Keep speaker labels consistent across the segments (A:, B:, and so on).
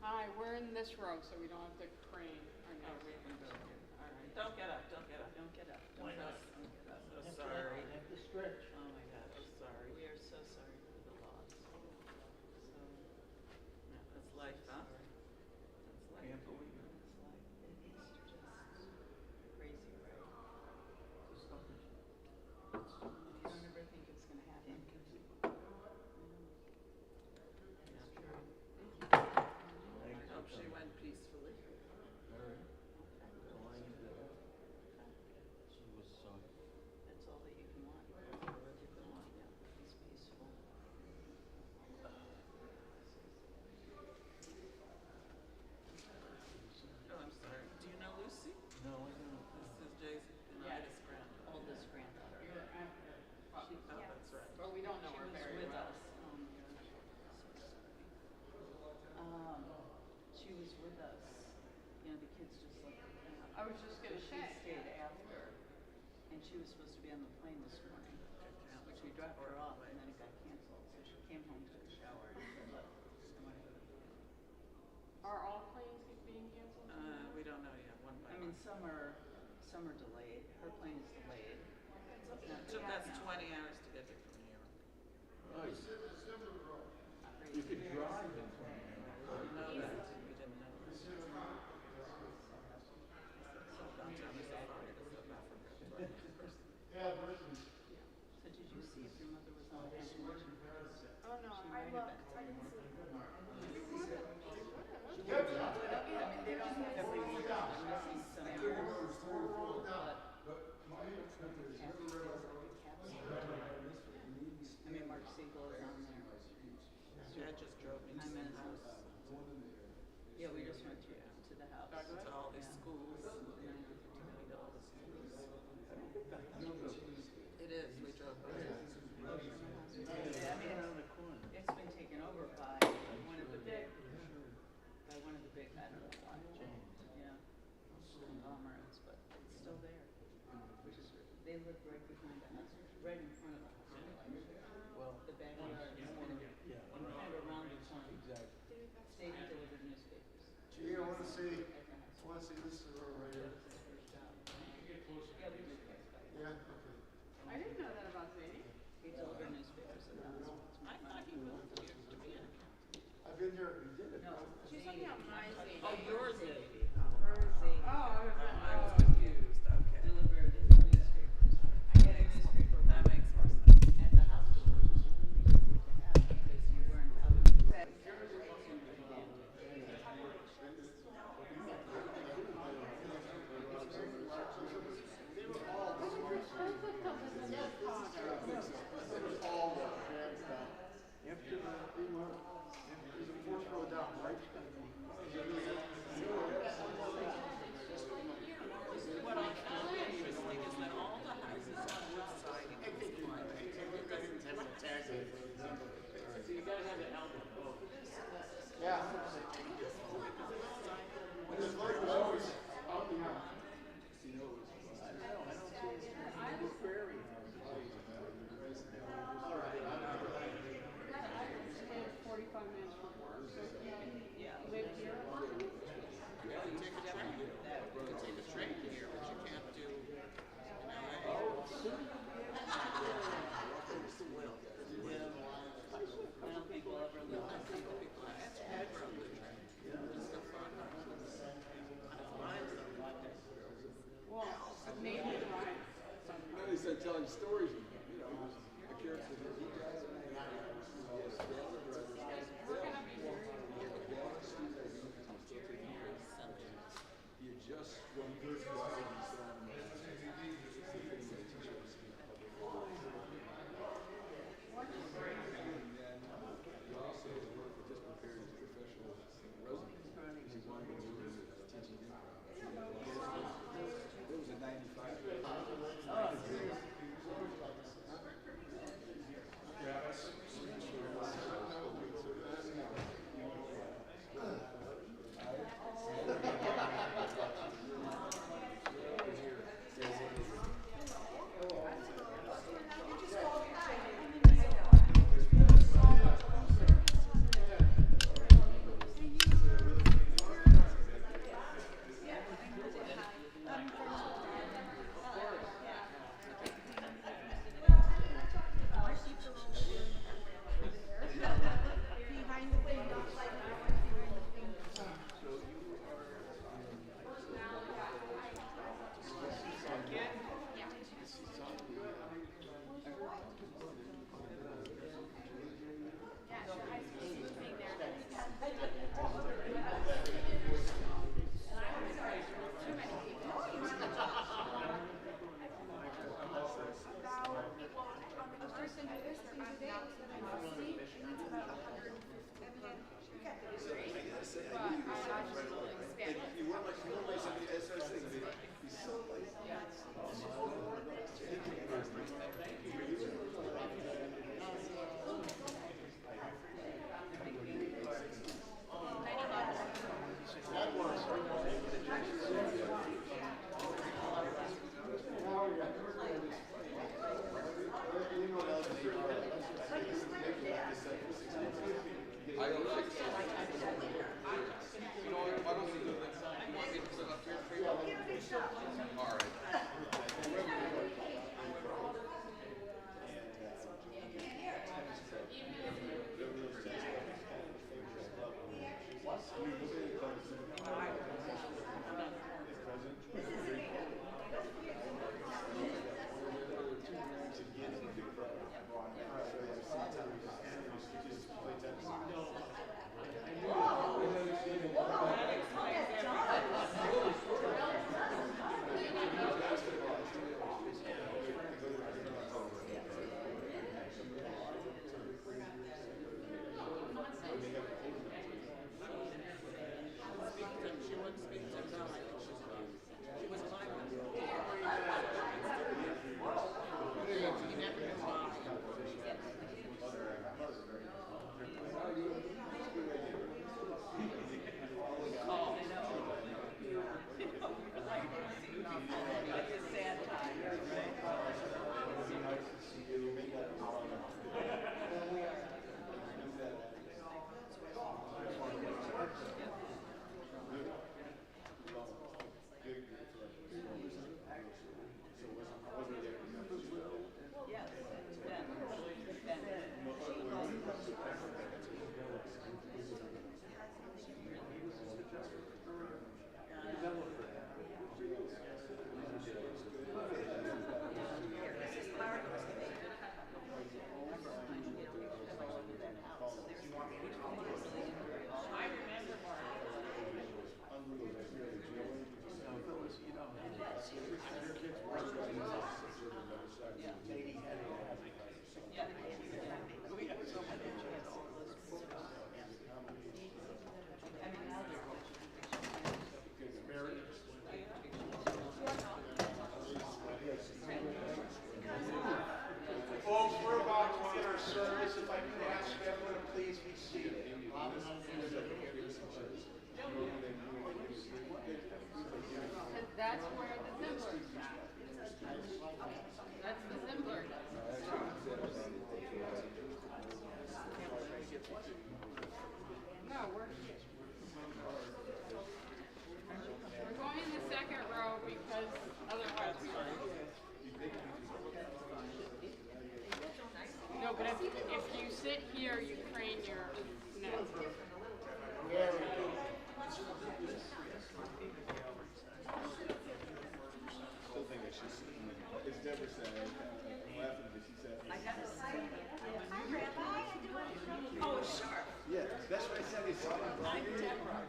A: Hi, we're in this row, so we don't have to crane our
B: Oh,
A: necks.
B: we can go here. All right. Don't get up. Don't get up.
C: Don't get up.
B: Why
C: Don't
B: not?
C: get up.
B: So sorry.
D: I have to stretch.
B: Oh my God, I'm sorry. We are so sorry for the loss. So, yeah, that's life, huh? That's life.
D: Can't believe it.
B: That's life. It is just crazy, right?
D: It's something.
C: You don't ever think it's going to happen.
B: Yeah. I hope she went peacefully.
D: All right. Lying in bed. She was
B: That's all that you can want. That's all that you can want. Yeah, he's peaceful. Oh, I'm sorry. Do you know Lucy?
D: no, I don't.
B: This is Jay's
C: Yes.
B: granddaughter.
C: Oldest granddaughter.
A: You're at,
B: Oh, that's right.
A: but we don't know
C: She
A: her
C: was
A: very
C: with
A: well.
C: us. Oh my gosh. So sorry. She was with us. You know, the kids just left her down.
A: I was just
C: So
A: gonna
C: she
A: say.
C: stayed after, and she was supposed to be on the plane this morning, which we dropped her off, and then it got canceled. So she came home, took a shower, and said, "Look, I want to go to the plane."
A: Are all planes being canceled?
B: We don't know yet. One by
C: I mean,
B: one.
C: some are delayed. Her plane is delayed. So it's not
B: It took us
C: now.
B: 20 hours to get here from New York.
D: Nice. You could drive in 20 minutes.
B: We know that. We didn't know that. So downtown is so far to South Africa.
C: So did you see if your mother was on vacation?
A: Oh, no,
C: She
A: I
C: might
A: looked.
C: have
A: I
C: been.
A: didn't see her.
C: She would have. I mean, they don't have every week. I'm missing some years, I mean, Mark Siegel is on there.
B: Dad just drove me to
C: I'm
B: the
C: in
B: house.
C: Yeah, we just went to the house.
B: To all these
C: Yeah.
B: schools. And then to all the schools. It is. We drove by.
C: Yeah, I mean,
D: Around the corner.
C: it's been taken over by one of the big, I don't know why, yeah, conglomerates, but it's still there, which is, they live right behind the house, right in front of the house.
D: Well,
C: The backyard is kind of,
D: yeah.
C: kind of around the corner.
D: Exactly.
C: State delivered newspapers.
E: Gee, I wanna see
C: At the house.
E: this right
C: That
E: here.
C: was his first job. Yeah, we did that.
E: Yeah, okay.
A: I didn't know that about Zadie.
C: He delivered newspapers at the house.
B: I thought he moved here to be an accountant.
E: I've been here.
C: No.
A: She's talking about my Zadie.
B: Oh, yours is.
C: Her Zadie.
A: Oh, I was
B: I was confused. Okay.
C: Delivered newspapers. I get a newspaper
B: That makes more sense.
C: at the hospital, which is really good to have because you weren't out of the bed.
D: After the
E: There's a fourth row down, right?
B: What I found interesting is that all the houses on Woodside include
D: So you gotta have an album.
E: Yeah. His leg was always out behind.
D: You know, I don't know. I don't see the prairie houses.
A: I spent 45 minutes from work, so if you live here,
B: Yeah, you take a train. You can take a train here, but you can't do in LA.
C: I don't think we'll ever live
B: I think people are asking for a good train. Just go far enough.
A: well, maybe right.
D: They start telling stories, you know, the characters of these guys. You just one good guidance and then he also just prepared his professional resume. He wanted to do teaching improv. It was a 95.
F: listen to this thing today that I see, and it's about 150. But I just will expand it.
D: You weren't like, you weren't like somebody, that's what I was saying, he's so like, I don't think so. You know what, why don't we do this? You want me to sit up here for you? All right.
E: Folks, we're about to begin our service. If I can ask everyone to please be seated.
F: That's where the Zimblers at. That's the Zimbler. No, we're going in the second row because otherwise we no, but if you sit here, you crane your neck.
D: Still think that she's, it's Deborah said, I'm laughing because she said.
C: I got to say, hi, Rabbi. Oh, sure.
D: Yeah, that's what I said, it's all about.
C: I'm Deborah.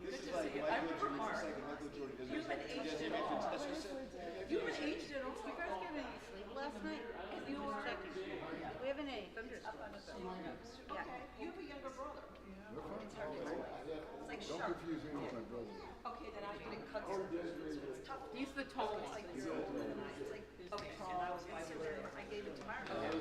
D: This
C: Good
D: is
C: to
D: like
C: see you.
D: Michael
C: I'm
D: Jordan,
C: Mark.
D: this is like Michael Jordan.
C: You haven't aged at all.
D: That's what I said.
G: You haven't aged at all? You guys get any sleep last night? Because you were checking. We haven't aged. I'm just.
C: Okay, you have a younger brother. It's hard to explain. It's like
D: Don't
C: sharp.
D: confuse me with my brother.
C: Okay, then I get it cut. It's tough.
F: He's the tall
C: It's
F: one.
C: like you're older than I. It's like, okay, and I was 5 years older. I gave it to Mark. And then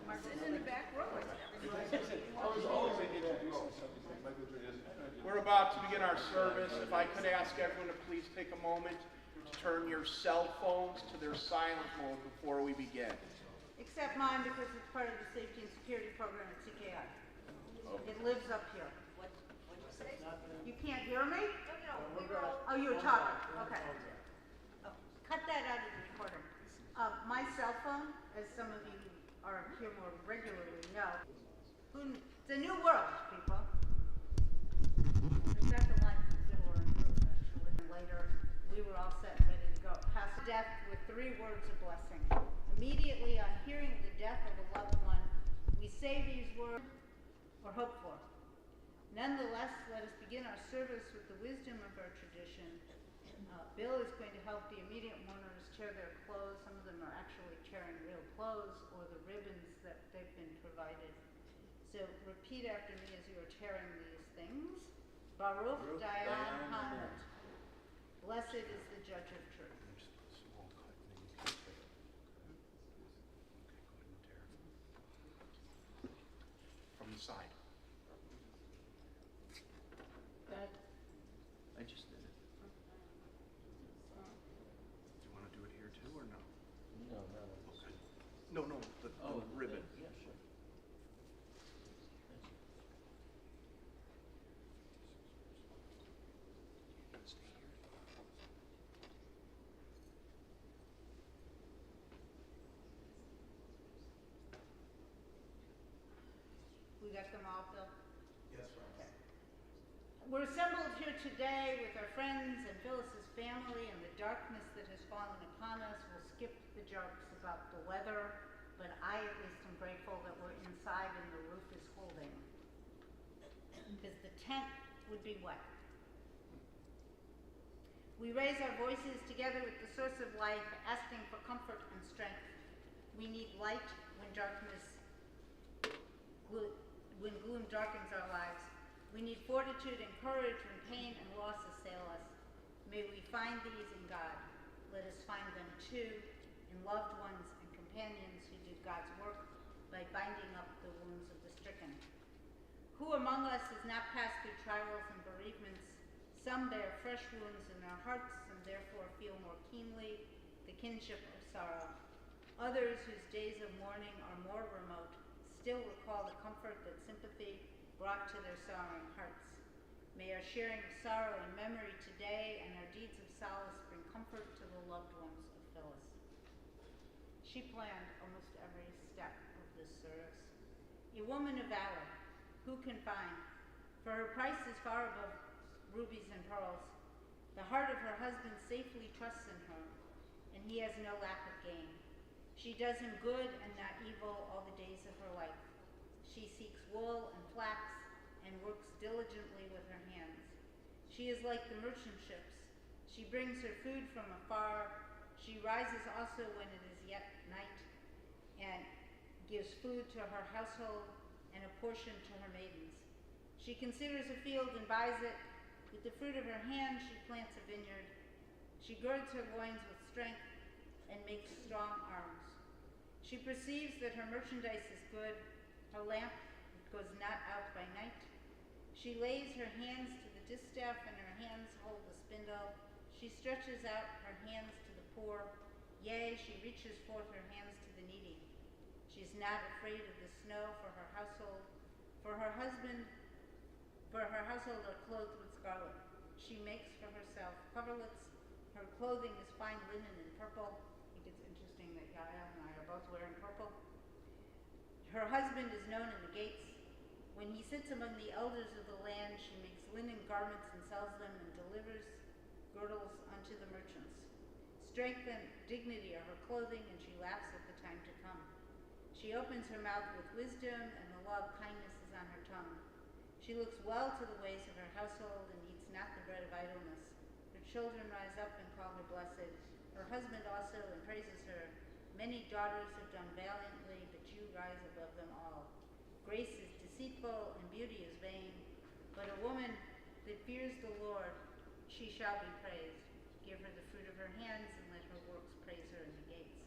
C: Mark was in the back row.
D: I was always introducing something like Michael Jordan.
E: We're about to begin our service. If I could ask everyone to please take a moment to turn your cell phones to their silent mode before we begin.
G: Except mine because it's part of the safety and security program at CKI. It lives up here. You can't hear me? Oh, you were talking. Okay. Oh, cut that out of the recording. My cell phone, as some of you are here more regularly know, it's a new world, people. There's got the line from Zimmer and Bruce, actually. Later, we were all set and ready to go. Past death with 3 words of blessing. Immediately on hearing of the death of a loved one, we say these words or hope for. Nonetheless, let us begin our service with the wisdom of our tradition. Bill is going to help the immediate mourners tear their clothes. Some of them are actually tearing real clothes or the ribbons that they've been provided. So repeat after me as you are tearing these things. Baruch Dayan Hamed. Blessed is the judge of truth.
E: Just put a small cut and then you can tear it. Okay, go ahead and tear it. From the side.
F: That,
E: I just did it. Do you want to do it here too or no?
B: No, no.
E: Okay. No, the ribbon.
B: Yeah, sure.
E: Stay here.
G: We got them all, Bill?
E: Yes, right.
G: We're assembled here today with our friends and Phyllis's family, and the darkness that has fallen upon us will skip the jokes about the weather, but I at least am grateful that we're inside and the roof is holding, because the tent would be wet. We raise our voices together with the source of life, asking for comfort and strength. We need light when gloom darkens our lives. We need fortitude and courage when pain and loss assail us. May we find these in God. Let us find them too in loved ones and companions who did God's work by binding up the wounds of the stricken. Who among us has not passed through trials and bereavements? Some bear fresh wounds in their hearts and therefore feel more keenly the kinship of sorrow. Others whose days of mourning are more remote still recall the comfort that sympathy brought to their sorrowing hearts. May our sharing of sorrow and memory today and our deeds of solace bring comfort to the loved ones of Phyllis. She planned almost every step of this service. A woman of valor, who can find? For her price is far above rubies and pearls. The heart of her husband safely trusts in her, and he has no lack of gain. She does him good and not evil all the days of her life. She seeks wool and flax and works diligently with her hands. She is like the merchant ships. She brings her food from afar. She rises also when it is yet night and gives food to her household and a portion to her maidens. She considers a field and buys it. With the fruit of her hand she plants a vineyard. She girds her loins with strength and makes strong arms. She perceives that her merchandise is good. Her lamp goes not out by night. She lays her hands to the distaff and her hands hold the spindle. She stretches out her hands to the poor. Yea, she reaches forth her hands to the needy. She is not afraid of the snow for her household. For her household are clothed with scarlet. She makes for herself coverlets. Her clothing is fine linen and purple. I think it's interesting that Yaya and I are both wearing purple. Her husband is known in the gates. When he sits among the elders of the land, she makes linen garments and sells them and delivers girdles unto the merchants. Strength and dignity are her clothing, and she laughs at the time to come. She opens her mouth with wisdom, and the law of kindness is on her tongue. She looks well to the ways of her household and eats not the bread of idleness. Her children rise up and call her blessed. Her husband also and praises her. Many daughters have done valiantly, but you rise above them all. Grace is deceitful and beauty is vain, but a woman that fears the Lord, she shall be praised. Give her the fruit of her hands and let her works praise her in the gates.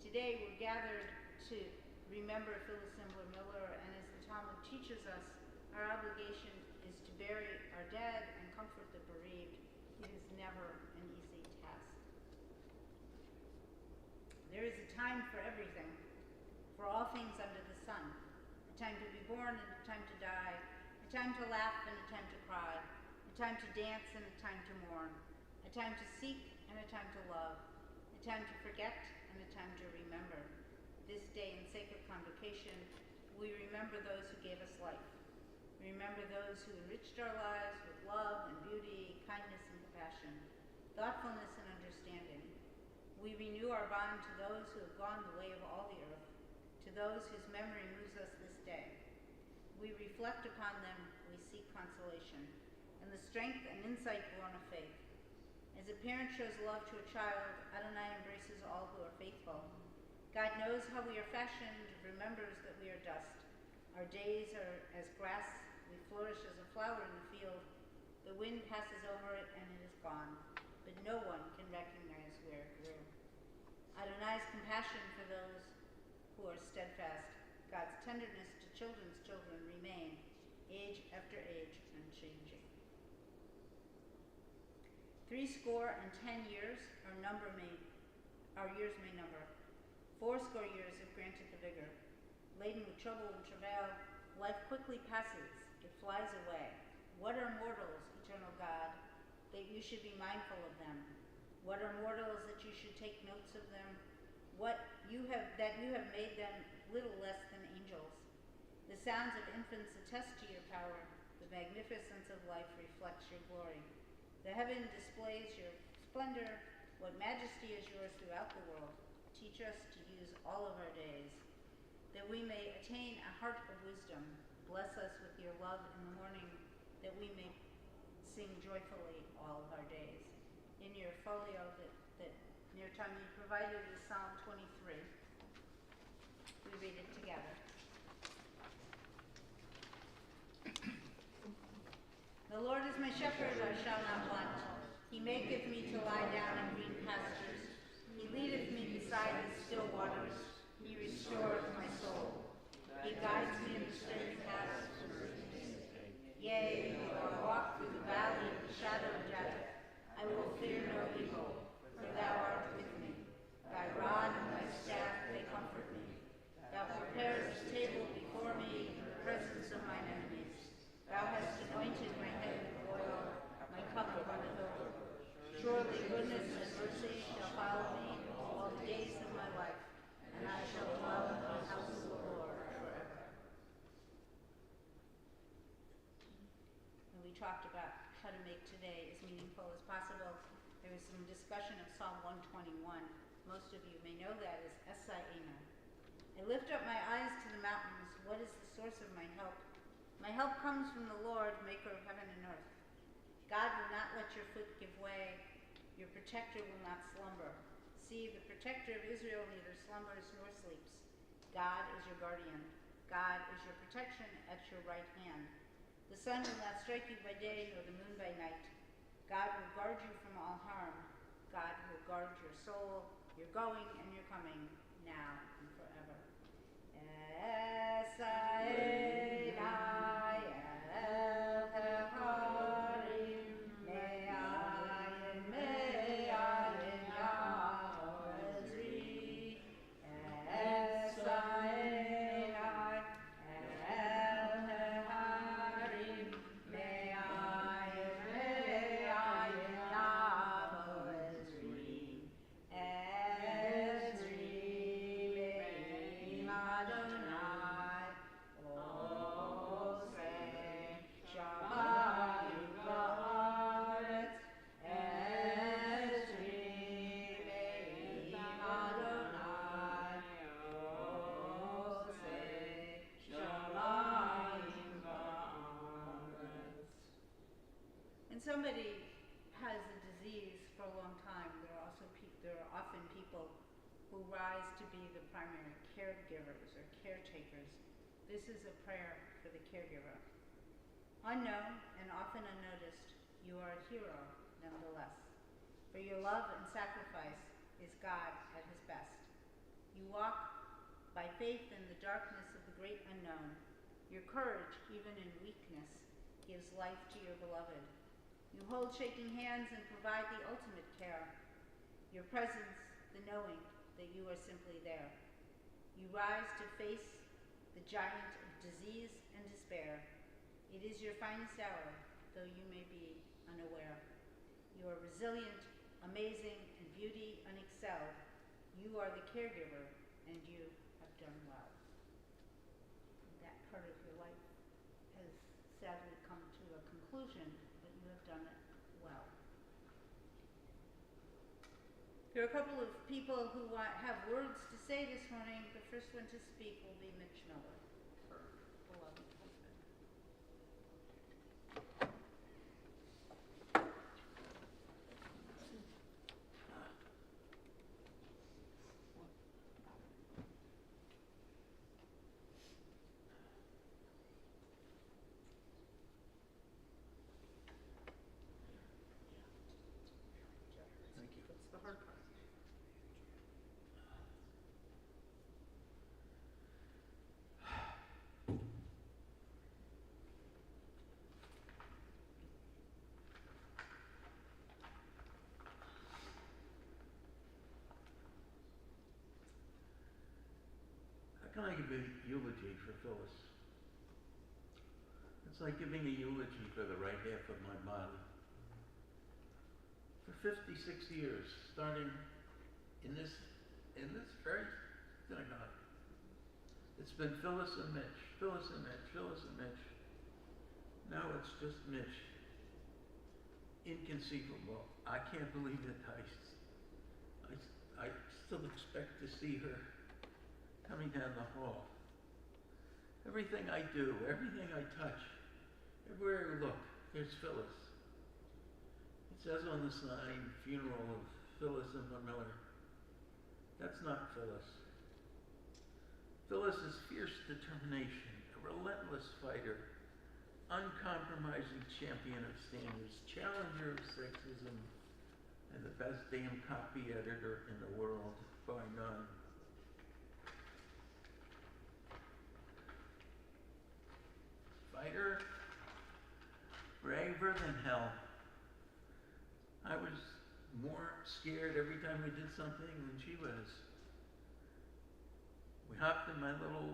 G: Today we're gathered to remember Phyllis Zimbler Miller, and as the Talmud teaches us, our obligation is to bury our dead and comfort the bereaved. It is never an easy task. There is a time for everything, for all things under the sun. A time to be born and a time to die, a time to laugh and a time to cry, a time to dance and a time to mourn, a time to seek and a time to love, a time to forget and a time to remember. This day in sacred convocation, we remember those who gave us life. We remember those who enriched our lives with love and beauty, kindness and compassion, thoughtfulness and understanding. We renew our bond to those who have gone the way of all the earth, to those whose memory moves us this day. We reflect upon them, we seek consolation, and the strength and insight born of faith. As a parent shows love to a child, Adonai embraces all who are faithful. God knows how we are fashioned, remembers that we are dust. Our days are as grass, we flourish as a flower in the field. The wind passes over it and it is gone, but no one can recognize where it grew. Adonai's compassion for those who are steadfast, God's tenderness to children's children remain, age after age, unchanging. 70 years our years may number. 80 years if granted the vigor. Laden with trouble and travail, life quickly passes, it flies away. What are mortals, eternal God, that you should be mindful of them? What are mortals that you should take notes of them? That you have made them little less than angels. The sounds of infants attest to your power. The magnificence of life reflects your glory. The heaven displays your splendor. What majesty is yours throughout the world. Teach us to use all of our days, that we may attain a heart of wisdom. Bless us with your love in the morning, that we may sing joyfully all of our days. In your folio that near time you provided is Psalm 23. We read it together. The Lord is my shepherd, I shall not want. He maketh me to lie down in green pastures. He leadeth me beside the still waters. He restoreth my soul. He guides me in the straight paths. Yea, though I walk through the valley of the shadow of death, I will fear no evil, for thou art with me. Thy rod and thy staff, they comfort me. Thou preparest a table before me in the presence of mine enemies. Thou hast anointed my head with oil, my cup runneth over. Surely goodness and mercy shall follow me all the days of my life, and I shall dwell in the house of the Lord forever. And we talked about how to make today as meaningful as possible. There was some discussion of Psalm 121. Most of you may know that as Esaina. I lift up my eyes to the mountains. What is the source of my help? My help comes from the Lord, maker of heaven and earth. God will not let your foot give way. Your protector will not slumber. See, the protector of Israel neither slumbers nor sleeps. God is your guardian. God is your protection at your right hand. The sun will not strike you by day, nor the moon by night. God will guard you from all harm. God will guard your soul, your going and your coming, now and forever. Somebody has a disease for a long time, there are often people who rise to be the primary caregivers or caretakers. This is a prayer for the caregiver. Unknown and often unnoticed, you are a hero nonetheless. For your love and sacrifice is God at his best. You walk by faith in the darkness of the great unknown. Your courage, even in weakness, gives life to your beloved. You hold shaking hands and provide the ultimate care. Your presence, the knowing that you are simply there. You rise to face the giant of disease and despair. It is your finest hour, though you may be unaware. You are resilient, amazing, and beauty unexcelled. You are the caregiver, and you have done well. That part of your life has sadly come to a conclusion. Done it well. There are a couple of people who have words to say this morning. The first one to speak will be Mitch Miller, her beloved husband.
H: can I give a eulogy for Phyllis? It's like giving a eulogy for the right half of my body. For 56 years, starting in this very synagogue, it's been Phyllis and Mitch, Phyllis and Mitch, Phyllis and Mitch. Now it's just Mitch. Inconceivable. I can't believe it. I still expect to see her coming down the hall. Everything I do, everything I touch, everywhere I look, there's Phyllis. It says on the sign, funeral of Phyllis Zimbler. That's not Phyllis. Phyllis is fierce determination, a relentless fighter, uncompromising champion of standards, challenger of sexism, and the best damn copy editor in the world, bar none. Fighter, braver than hell. I was more scared every time we did something than she was. We hopped in my little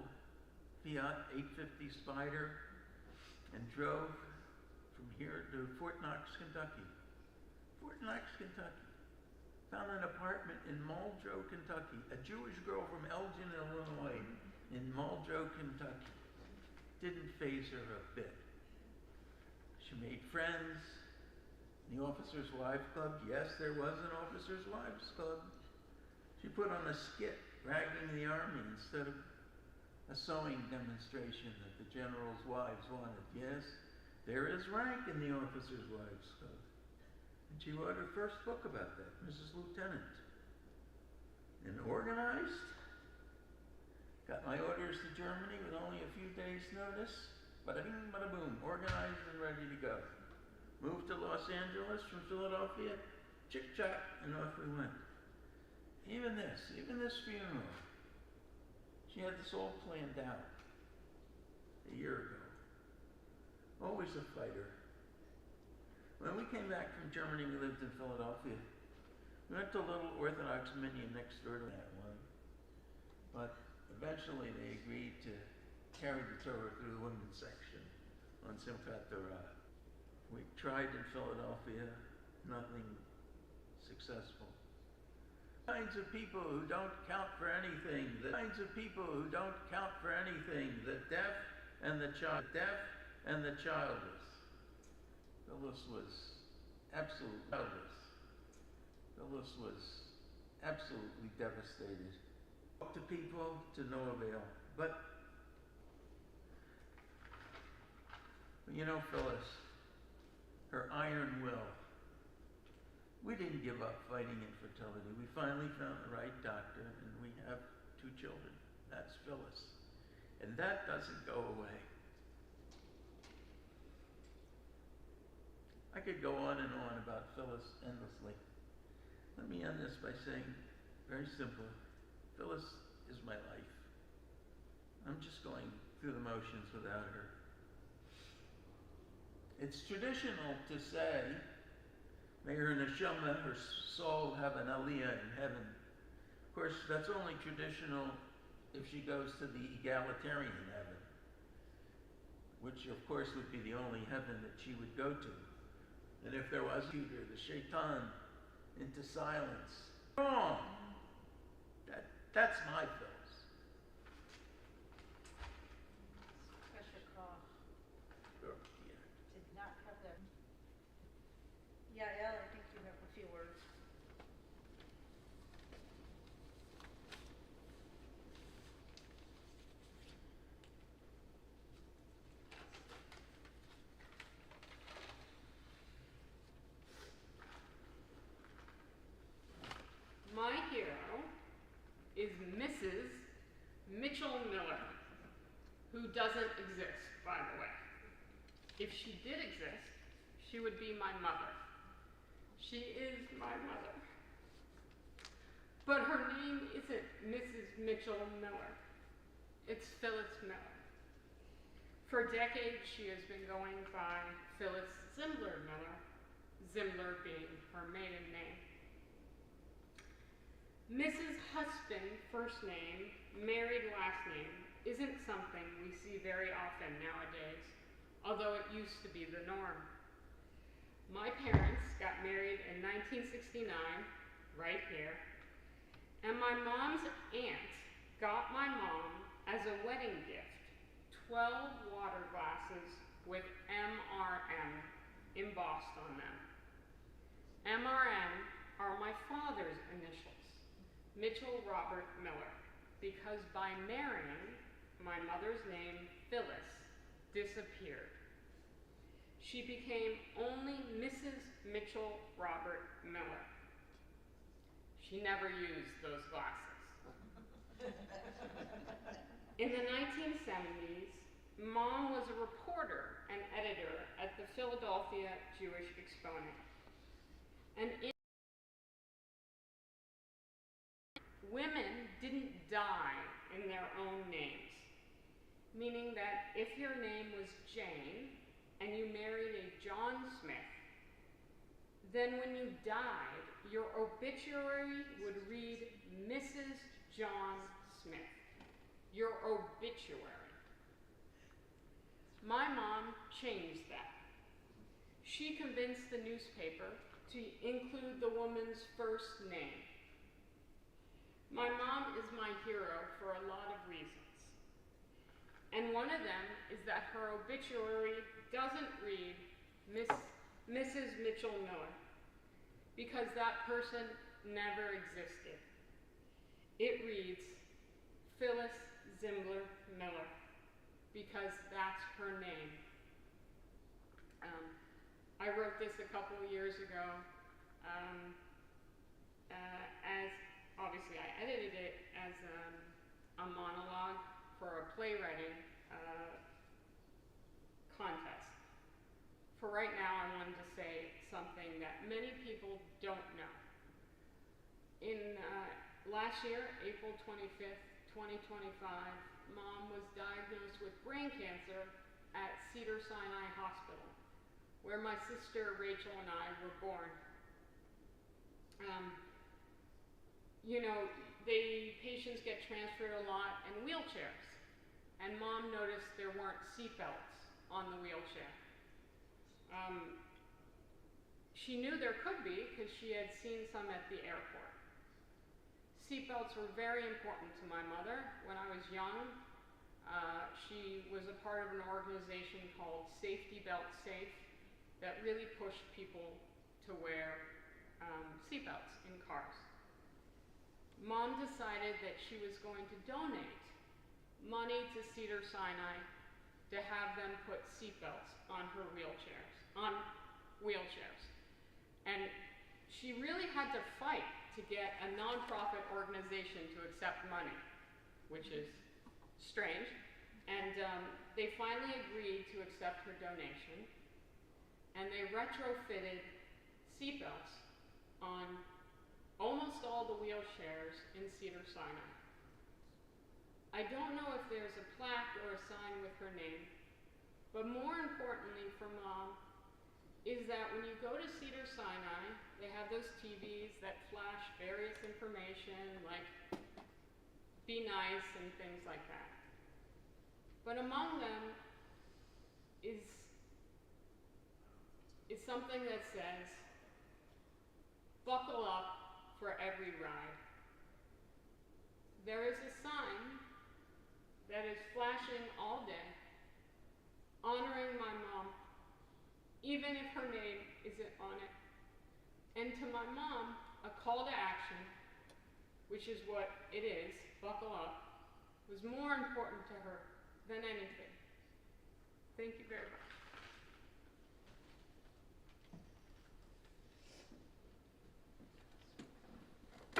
H: Fiat 850 Spider and drove from here to Fort Knox, Kentucky. Fort Knox, Kentucky. Found an apartment in Muldrow, Kentucky. A Jewish girl from Elgin, Illinois, in Muldrow, Kentucky. Didn't faze her a bit. She made friends. The Officers' Wives Club. Yes, there was an Officers' Wives Club. She put on a skit ragging the Army instead of a sewing demonstration that the generals' wives wanted. Yes, there is rank in the Officers' Wives Club. And she wrote her first book about that, Mrs. Lieutenant. And organized. Got my orders to Germany with only a few days' notice. Bada bing, bada boom, organized and ready to go. Moved to Los Angeles from Philadelphia, chick-chack, and off we went. Even this funeral, she had this all planned out a year ago. Always a fighter. When we came back from Germany, we lived in Philadelphia. We went to a little Orthodox minion next door to that one. But eventually they agreed to carry the Torah through the women's section on Simchat Torah. We tried in Philadelphia, nothing successful. Kinds of people who don't count for anything, the kinds of people who don't count for anything, the deaf and the childless. Phyllis was absolutely devastated. Talked to people to no avail. But you know Phyllis, her iron will. We didn't give up fighting infertility. We finally found the right doctor, and we have 2 children. That's Phyllis. And that doesn't go away. I could go on and on about Phyllis endlessly. Let me end this by saying, very simple, Phyllis is my life. I'm just going through the motions without her. It's traditional to say, may her neshama, her soul, have an aliyah in heaven. Of course, that's only traditional if she goes to the egalitarian heaven, which of course would be the only heaven that she would go to. And if there was either the shaitan into silence, wrong. That's my Phyllis.
G: Pressure call.
H: Yeah.
G: Did not have that. Yeah, Elle, I think you have a few words.
F: My hero is Mrs. Mitchell Miller, who doesn't exist, by the way. If she did exist, she would be my mother. She is my mother. But her name isn't Mrs. Mitchell Miller. It's Phyllis Miller. For decades, she has been going by Phyllis Zimbler Miller, Zimbler being her maiden name. Mrs. husband first name, married last name isn't something we see very often nowadays, although it used to be the norm. My parents got married in 1969, right here, and my mom's aunt got my mom as a wedding gift 12 water glasses with MRM embossed on them. MRM are my father's initials, Mitchell Robert Miller, because by marrying, my mother's name, Phyllis, disappeared. She became only Mrs. Mitchell Robert Miller. She never used those glasses. In the 1970s, Mom was a reporter and editor at the Philadelphia Jewish Exponent. And women didn't die in their own names, meaning that if your name was Jane and you married a John Smith, then when you died, your obituary would read Mrs. John Smith. Your obituary. My mom changed that. She convinced the newspaper to include the woman's first name. My mom is my hero for a lot of reasons. And one of them is that her obituary doesn't read Mrs. Mitchell Miller, because that person never existed. It reads Phyllis Zimbler Miller, because that's her name. I wrote this a couple of years ago, as obviously I edited it as a monologue for a playwriting contest. For right now, I wanted to say something that many people don't know. In last year, April 25th, 2025, Mom was diagnosed with brain cancer at Cedars-Sinai Hospital, where my sister Rachel and I were born. You know, patients get transferred a lot in wheelchairs, and Mom noticed there weren't seatbelts on the wheelchair. She knew there could be because she had seen some at the airport. Seatbelts were very important to my mother. When I was young, she was a part of an organization called Safety Belt Safe that really pushed people to wear seatbelts in cars. Mom decided that she was going to donate money to Cedars-Sinai to have them put seatbelts on her wheelchairs. And she really had to fight to get a nonprofit organization to accept money, which is strange. And they finally agreed to accept her donation, and they retrofitted seatbelts on almost all the wheelchairs in Cedars-Sinai. I don't know if there's a plaque or a sign with her name, but more importantly for Mom is that when you go to Cedars-Sinai, they have those TVs that flash various information like be nice and things like that. But among them is something that says, buckle up for every ride. There is a sign that is flashing all day, honoring my mom, even if her name isn't on it. And to my mom, a call to action, which is what it is, buckle up, was more important to her than anything. Thank you very much.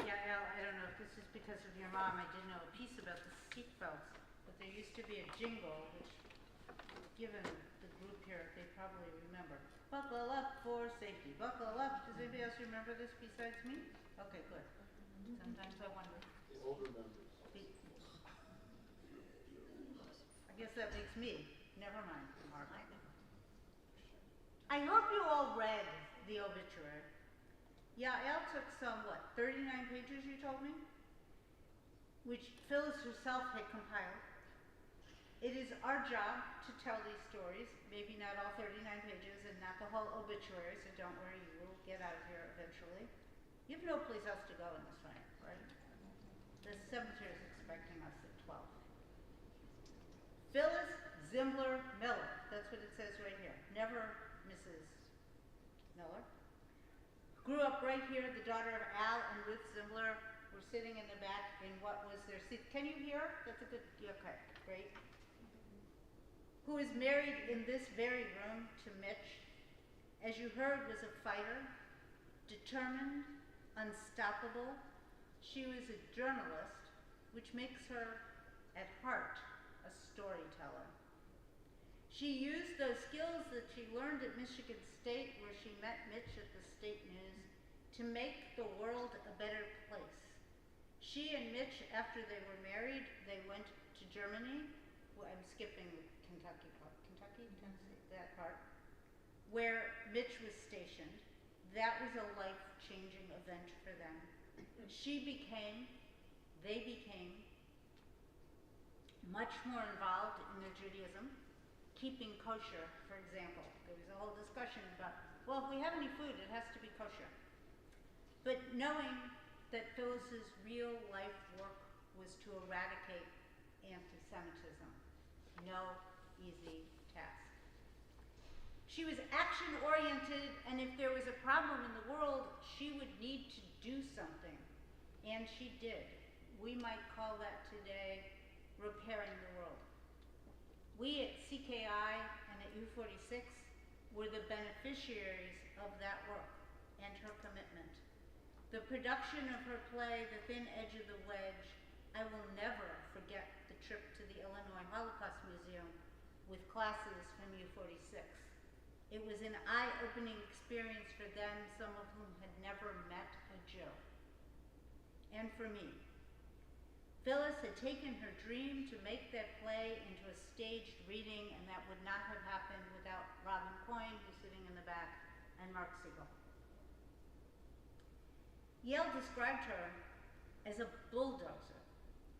G: Yeah, Al, I don't know if this is because of your mom. I did know a piece about the seatbelts, but there used to be a jingle, which, given the group here, they probably remember. Buckle up for safety. Buckle up. Does anybody else remember this besides me? Okay, good. Sometimes I wonder.
B: The older members.
G: I guess that makes me. Never mind, Mark. I hope you all read the obituary. Yeah, Al took some, 39 pages you told me? which Phyllis herself had compiled. It is our job to tell these stories, maybe not all 39 pages and not the whole obituary, so don't worry, you will get out of here eventually. You have no place else to go in this fire, right? The cemetery is expecting us at 12. Phyllis Zimbler Miller, that's what it says right here, never Mrs. Miller. Grew up right here, the daughter of Al and Ruth Zimbler were sitting in the back in what was their seat. Can you hear? That's a good, okay, great. Who is married in this very room to Mitch, as you heard, was a fighter, determined, unstoppable. She was a journalist, which makes her, at heart, a storyteller. She used those skills that she learned at Michigan State, where she met Mitch at the State News, to make the world a better place. She and Mitch, after they were married, they went to Germany. Well, I'm skipping Kentucky, Tennessee, that part, where Mitch was stationed. That was a life-changing event for them. They became much more involved in their Judaism, keeping kosher, for example. There was a whole discussion about, well, if we have any food, it has to be kosher. But knowing that Phyllis's real life work was to eradicate anti-Semitism, no easy task. She was action-oriented, and if there was a problem in the world, she would need to do something, and she did. We might call that today repairing the world. We at CKI and at U46 were the beneficiaries of that work and her commitment. The production of her play, The Thin Edge of the Wedge, I will never forget the trip to the Illinois Holocaust Museum with classes from U46. It was an eye-opening experience for them, some of whom had never met a Jew. And for me. Phyllis had taken her dream to make that play into a staged reading, and that would not have happened without Robin Coyne, who's sitting in the back, and Mark Siegel. Yale described her as a bulldozer,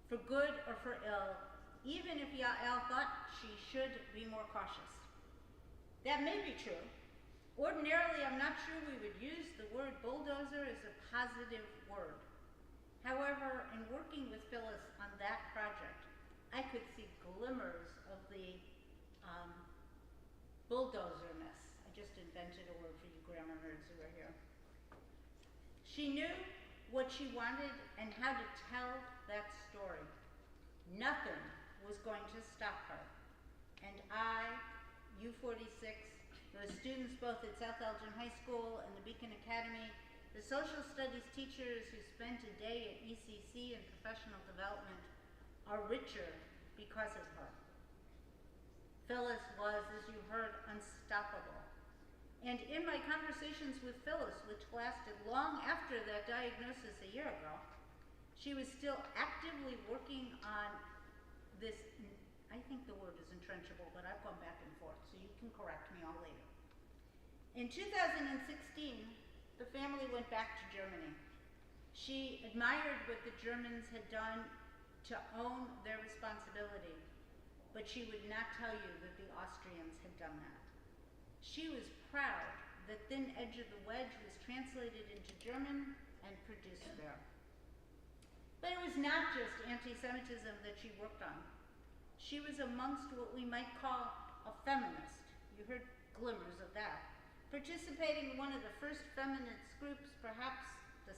G: for good or for ill, even if Yale thought she should be more cautious. That may be true. Ordinarily, I'm not sure we would use the word bulldozer as a positive word. However, in working with Phyllis on that project, I could see glimmers of the bulldozerness. I just invented a word for you grammar nerds who are here. She knew what she wanted and how to tell that story. Nothing was going to stop her. And I, U46, those students both at South Elgin High School and the Beacon Academy, the social studies teachers who spent a day at ECC and professional development are richer because of her. Phyllis was, as you heard, unstoppable. And in my conversations with Phyllis, which lasted long after that diagnosis a year ago, she was still actively working on this, I think the word is entrenchable, but I've gone back and forth, so you can correct me all later. In 2016, the family went back to Germany. She admired what the Germans had done to own their responsibility, but she would not tell you that the Austrians had done that. She was proud that Thin Edge of the Wedge was translated into German and produced there. But it was not just anti-Semitism that she worked on. She was amongst what we might call a feminist. You heard glimmers of that. Participating in one of the first feminist groups, perhaps the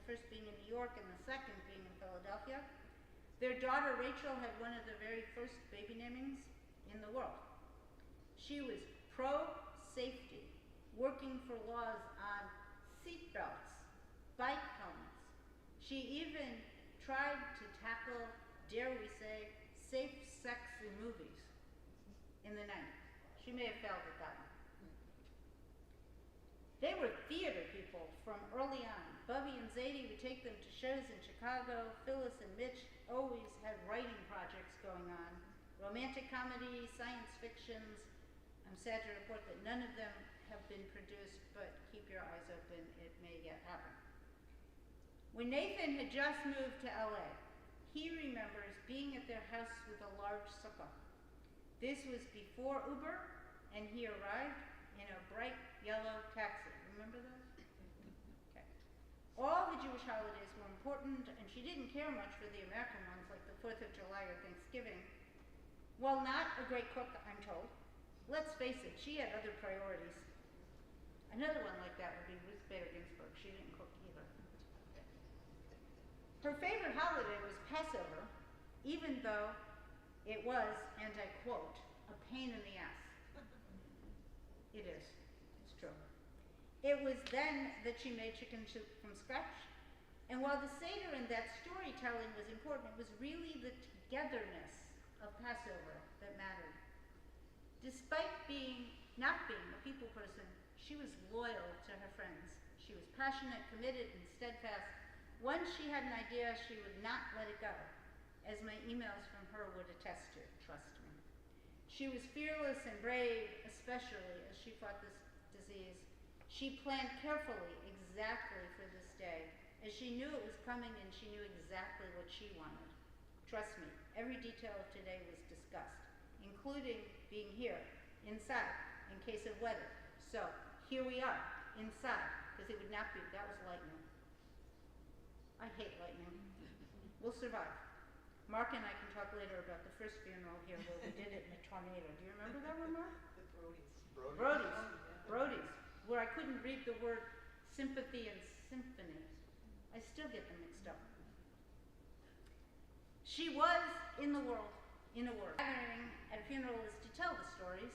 G: first being in New York and the second being in Philadelphia. Their daughter Rachel had one of the very first baby namings in the world. She was pro-safety, working for laws on seat belts, bike helmets. She even tried to tackle, dare we say, safe sex in movies in the 90s. She may have failed at that one. They were theater people from early on. Bubby and Zadie would take them to shows in Chicago. Phyllis and Mitch always had writing projects going on. Romantic comedy, science fictions. I'm sad to report that none of them have been produced, but keep your eyes open, it may yet happen. When Nathan had just moved to LA, he remembers being at their house with a large sukkah. This was before Uber, and he arrived in a bright yellow taxi. Remember those? Okay. All the Jewish holidays were important, and she didn't care much for the American ones like the 4th of July or Thanksgiving. Well, not a great cook, I'm told. Let's face it, she had other priorities. Another one like that would be Ruth Bader Ginsburg. She didn't cook either. Her favorite holiday was Passover, even though it was, and I quote, a pain in the ass. It is. It's true. It was then that she made chicken soup from scratch. And while the Seder and that storytelling was important, it was really the togetherness of Passover that mattered. Despite not being a people person, she was loyal to her friends. She was passionate, committed, and steadfast. Once she had an idea, she would not let it go, as my emails from her would attest to, trust me. She was fearless and brave, especially as she fought this disease. She planned carefully exactly for this day, as she knew it was coming and she knew exactly what she wanted. Trust me, every detail of today was discussed, including being here, inside, in case of weather. So, here we are, inside, because it would not be, that was lightning. I hate lightning. We'll survive. Mark and I can talk later about the first funeral here where we did it in a tornado. Do you remember that one, Mark? Brody's, where I couldn't read the word sympathy and symphony. I still get them mixed up. She was in the world, in a word. Gathering at a funeral is to tell the stories.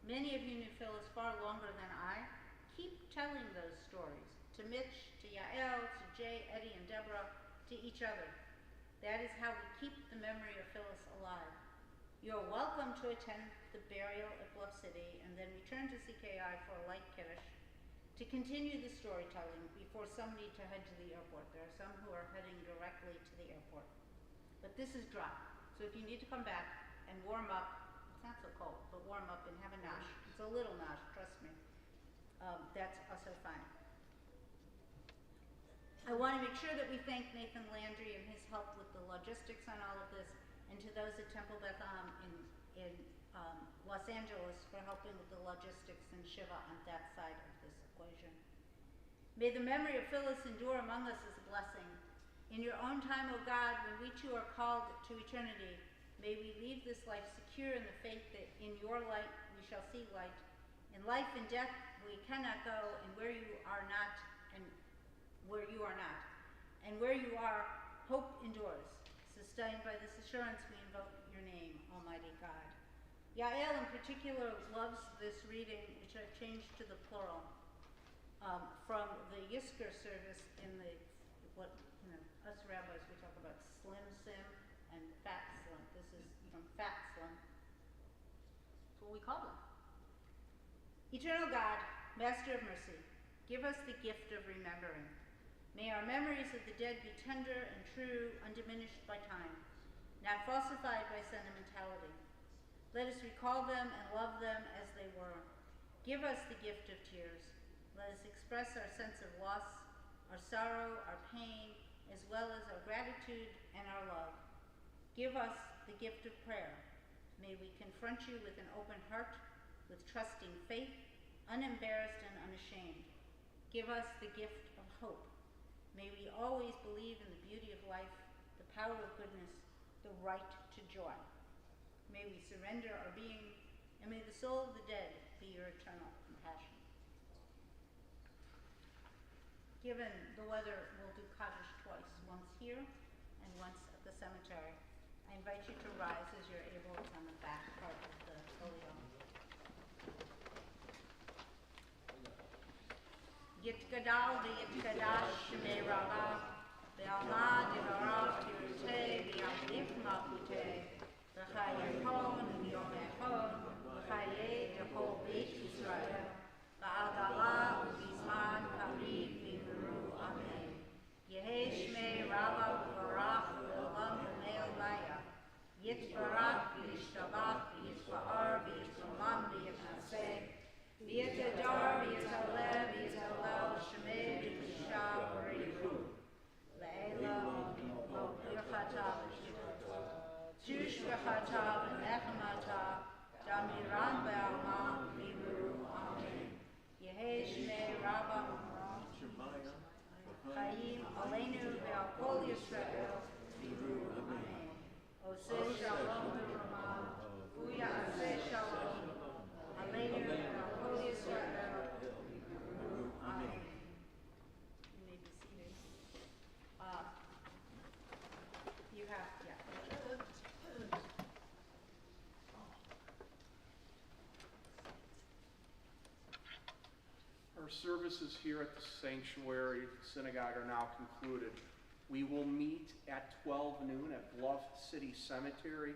G: Many of you knew Phyllis far longer than I. Keep telling those stories to Mitch, to Yael, to Jay, Eddie, and Deborah, to each other. That is how we keep the memory of Phyllis alive. You're welcome to attend the burial at Bluff City and then return to CKI for a light kiddush to continue the storytelling before some need to head to the airport. There are some who are heading directly to the airport. But this is dry, so if you need to come back and warm up, it's not so cold, but warm up and have a nosh. It's a little nosh, trust me. That's also fine. I want to make sure that we thank Nathan Landry and his help with the logistics on all of this, and to those at Temple Beth Am in Los Angeles for helping with the logistics and Shiva on that side of this equation. May the memory of Phyllis endure among us as a blessing. In your own time, O God, when we too are called to eternity, may we leave this life secure in the faith that in your light we shall see light. In life and death we cannot go, and where you are not, and where you are not. And where you are, hope endures. Sustained by this assurance, we invoke your name, Almighty God. Yael in particular loves this reading, which I've changed to the plural, from the Yizkor service in the, us rabbis, we talk about Slim Sim and Fat Slim. This is from Fat Slim. That's what we call them. Eternal God, Master of mercy, give us the gift of remembering. May our memories of the dead be tender and true, undiminished by time, not falsified by sentimentality. Let us recall them and love them as they were. Give us the gift of tears. Let us express our sense of loss, our sorrow, our pain, as well as our gratitude and our love. Give us the gift of prayer. May we confront you with an open heart, with trusting faith, unembarrassed and unashamed. Give us the gift of hope. May we always believe in the beauty of life, the power of goodness, the right to joy. May we surrender our being, and may the soul of the dead be your eternal compassion. Given the weather, we'll do Kaddish twice, once here and once at the cemetery. I invite you to rise as you're able. It's on the back part of the folio. Yit gadal v'yit gadash shemei rabah ve'alma divarav tirutei v'yamliv malchutei v'chayei hon v'yom echon v'chayei dechol beit Yisrael v'al gala u'bizman kariv v'imru amen. Yehei shmei rabah v'barach v'olam v'mei maya yit barach v'yishtabach v'yishba'ar v'yishtomam v'yitnaseh v'yitadar v'yitaleh v'yitalel shemei v'yishah v'rihu le'ela v'yom Shachata V'nechemata Damiran B'alma V'imru Amen. Yehi Shmei Rabba Umra Chaim Aleinu Ve'al Kol Yisrael V'imru Amen. Oseh Shalom V'Ramah U'Yaseh Shalom Aleinu Ve'al Kol Yisrael V'imru Amen. You may be seated. You have, yeah.
E: Our services here at the sanctuary synagogue are now concluded. We will meet at 12 noon at Bluff City Cemetery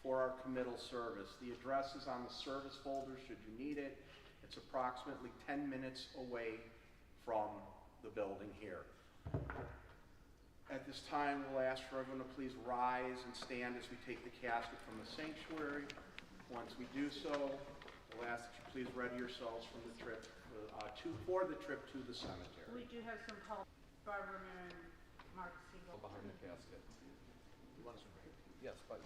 E: for our committal service. The address is on the service folder should you need it. It's approximately 10 minutes away from the building here. At this time, we'll ask for everyone to please rise and stand as we take the casket from the sanctuary. Once we do so, we'll ask that you please ready yourselves for the trip to the cemetery.
G: We do have some call. Barbara Marin, Mark Siegel.
D: Behind the casket. Yes, but.